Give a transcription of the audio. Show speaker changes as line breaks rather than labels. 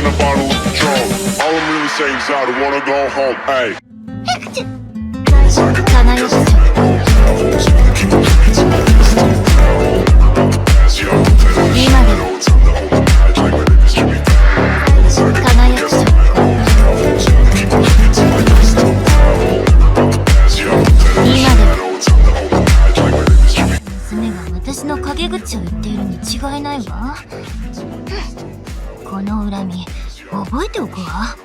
a bottle of Patron. All I'm really saying is I don't wanna go home. Hey.
輝く今でも輝く今でも娘が私の陰口を言っているに違いないわ。この恨み覚えておくわ。